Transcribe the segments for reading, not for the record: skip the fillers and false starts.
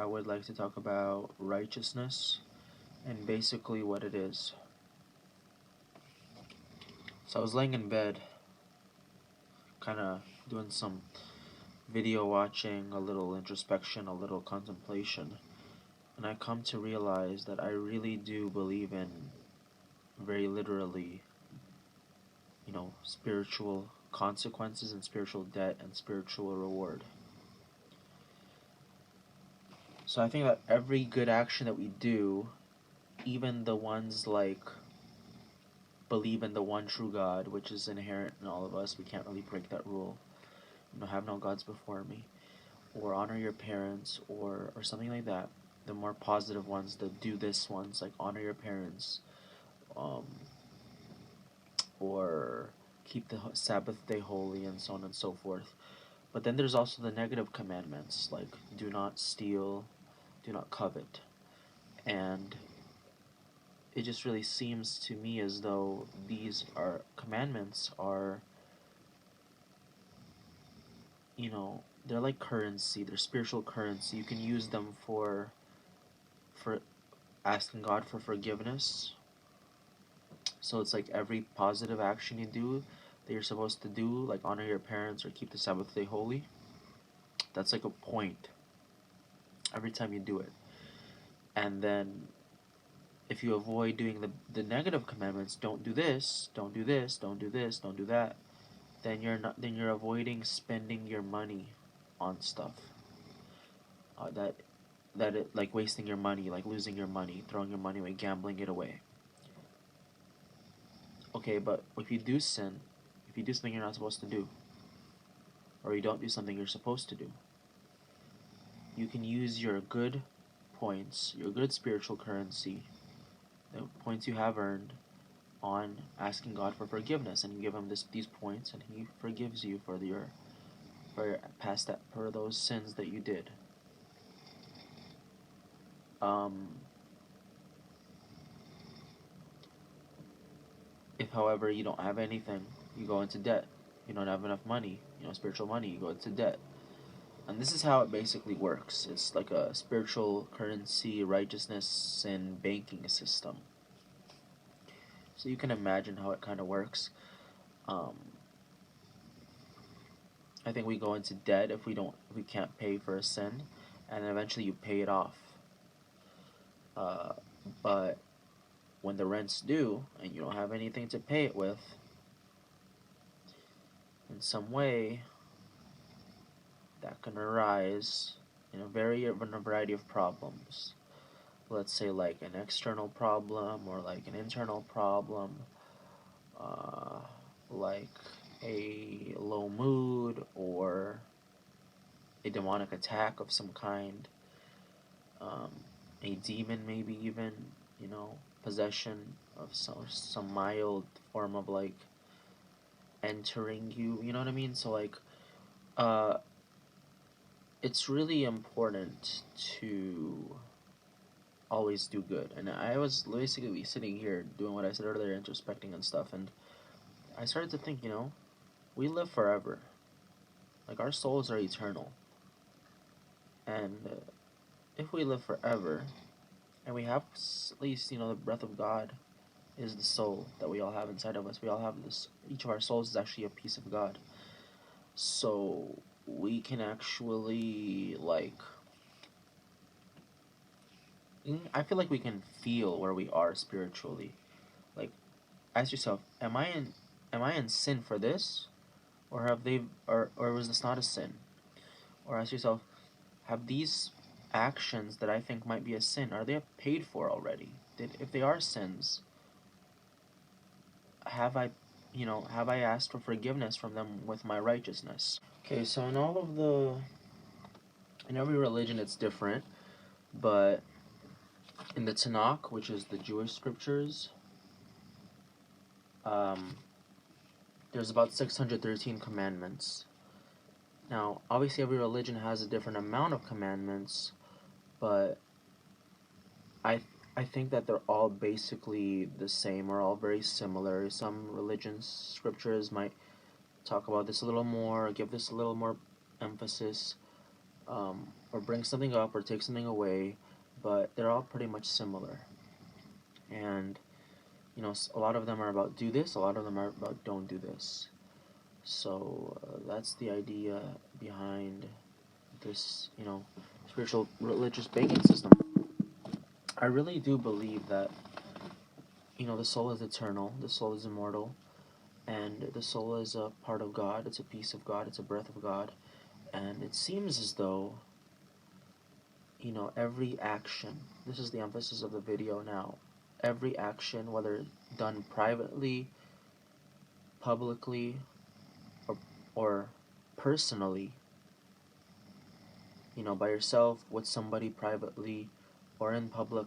would like to talk about righteousness and basically what it is. So I was laying in bed, kind of doing some video watching, a little introspection, a little contemplation, and I come to realize that I really do believe in, very literally, spiritual consequences and spiritual debt and spiritual reward. So I think that every good action that we do, even the ones like believe in the one true God, which is inherent in all of us, we can't really break that rule. Have no gods before me, or honor your parents, or something like that. The more positive ones, the do this ones, like honor your parents, or keep the Sabbath day holy, and so on and so forth. But then there's also the negative commandments, like do not steal, do not covet. And it just really seems to me as though these are commandments are, they're like currency, they're spiritual currency. You can use them for asking God for forgiveness. So it's like every positive action you do that you're supposed to do, like honor your parents or keep the Sabbath day holy, that's like a point every time you do it. And then if you avoid doing the negative commandments, don't do this, don't do this, don't do this, don't do that, then you're avoiding spending your money on stuff like wasting your money, like losing your money, throwing your money away, gambling it away. Okay, but if you do sin, if you do something you're not supposed to do, or you don't do something you're supposed to do, you can use your good points, your good spiritual currency, the points you have earned, on asking God for forgiveness, and you give him these points, and he forgives you for for those sins that you did. If, however, you don't have anything, you go into debt. You don't have enough money, spiritual money, you go into debt. And this is how it basically works. It's like a spiritual currency, righteousness, and banking system. So you can imagine how it kind of works. I think we go into debt if we can't pay for a sin, and then eventually you pay it off. But when the rent's due and you don't have anything to pay it with, in some way, that can arise in a variety of problems. Let's say like an external problem, or like an internal problem, like a low mood, or a demonic attack of some kind, a demon maybe even, possession of some mild form of like entering you, you know what I mean? So like, it's really important to always do good. And I was basically sitting here doing what I said earlier, introspecting and stuff, and I started to think, we live forever. Like, our souls are eternal. And if we live forever, and we have at least, the breath of God is the soul that we all have inside of us. We all have this, each of our souls is actually a piece of God. So we can actually, like, I feel like we can feel where we are spiritually. Like, ask yourself, am I in sin for this? Or or was this not a sin? Or ask yourself, have these actions that I think might be a sin, are they paid for already? If they are sins, have I asked for forgiveness from them with my righteousness? Okay, so in every religion it's different, but in the Tanakh, which is the Jewish scriptures, there's about 613 commandments. Now, obviously every religion has a different amount of commandments, but I think that they're all basically the same, or all very similar. Some religions, scriptures might talk about this a little more, give this a little more emphasis, or or bring something up or take something away, but they're all pretty much similar. And a lot of them are about do this, a lot of them are about don't do this. So that's the idea behind this, spiritual religious banking system. I really do believe that, the soul is eternal, the soul is immortal, and the soul is a part of God, it's a piece of God, it's a breath of God, and it seems as though, every action, this is the emphasis of the video now, every action, whether done privately, publicly, or personally, by yourself, with somebody privately, or in public,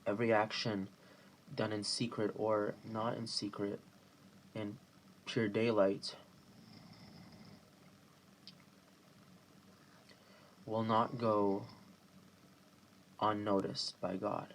every action done in secret or not in secret, in pure daylight, will not go unnoticed by God.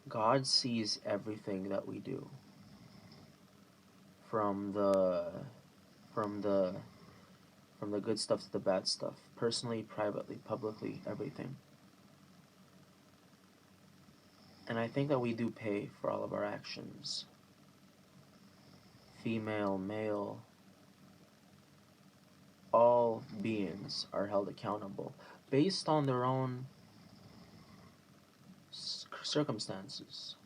God sees everything that we do, from the good stuff to the bad stuff, personally, privately, publicly, everything. And I think that we do pay for all of our actions. Female, male, all beings are held accountable based on their own circumstances,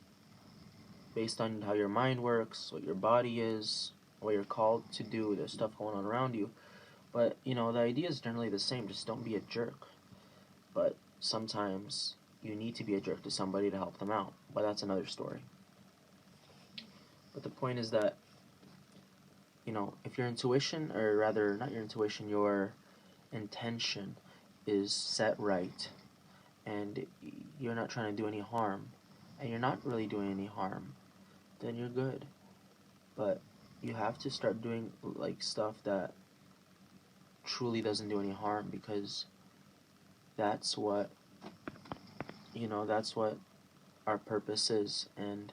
based on how your mind works, what your body is, what you're called to do. There's stuff going on around you, but the idea is generally the same. Just don't be a jerk. But sometimes you need to be a jerk to somebody to help them out, but that's another story. But the point is that if your intuition, or rather not your intuition, your intention is set right, and you're not trying to do any harm, and you're not really doing any harm, then you're good. But you have to start doing stuff that truly doesn't do any harm, because that's what that's what our purpose is. And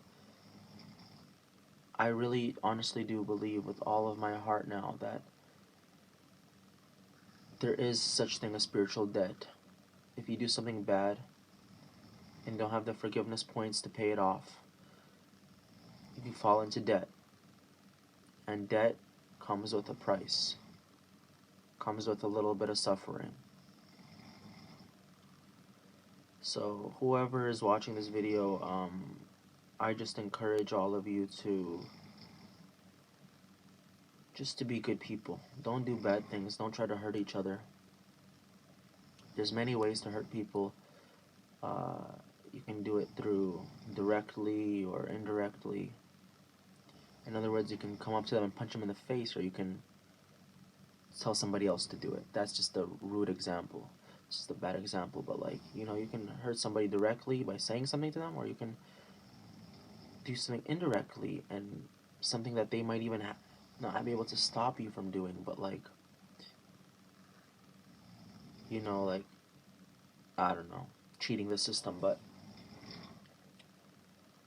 I really honestly do believe with all of my heart now that there is such thing as spiritual debt. If you do something bad and don't have the forgiveness points to pay it off, if you fall into debt, and debt comes with a price, comes with a little bit of suffering. So whoever is watching this video, I just encourage all of you to be good people. Don't do bad things. Don't try to hurt each other. There's many ways to hurt people. You can do it through directly or indirectly. In other words, you can come up to them and punch them in the face, or you can tell somebody else to do it. That's just a rude example. It's just a bad example, but you can hurt somebody directly by saying something to them, or you can do something indirectly, and something that they might even not be able to stop you from doing, but I don't know, cheating the system. But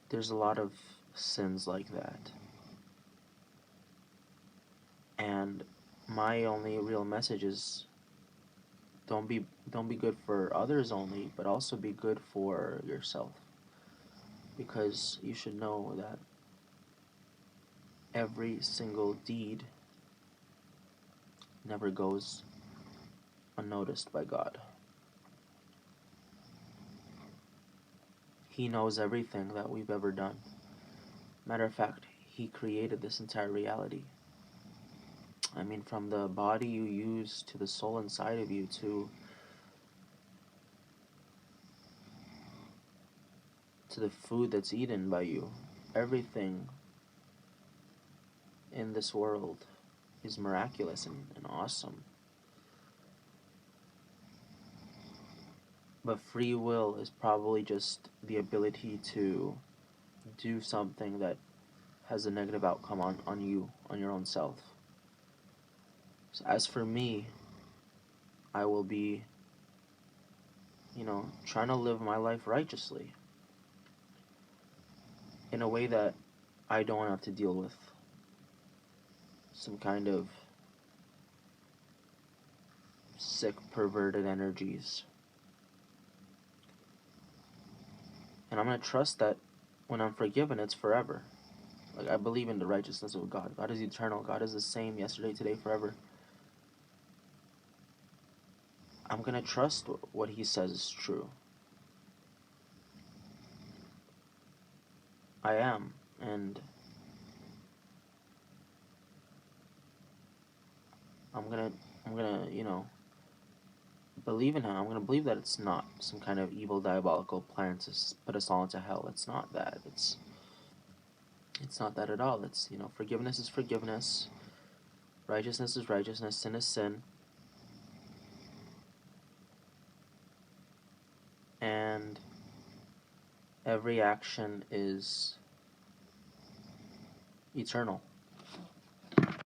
there's a lot of sins like that, and my only real message is don't be good for others only, but also be good for yourself, because you should know that every single deed never goes unnoticed by God. He knows everything that we've ever done. Matter of fact, He created this entire reality. I mean, from the body you use to the soul inside of you to the food that's eaten by you, everything in this world is miraculous and awesome. But free will is probably just the ability to do something that has a negative outcome on you, on your own self. So as for me, I will be, trying to live my life righteously, in a way that I don't have to deal with some kind of sick, perverted energies. And I'm going to trust that when I'm forgiven, it's forever. Like, I believe in the righteousness of God. God is eternal. God is the same yesterday, today, forever. I'm going to trust what He says is true. I am. And I'm gonna, believe in Him. I'm gonna believe that it's not some kind of evil, diabolical plan to put us all into hell. It's not that. It's not that at all. It's, forgiveness is forgiveness. Righteousness is righteousness. Sin is sin. And every action is eternal.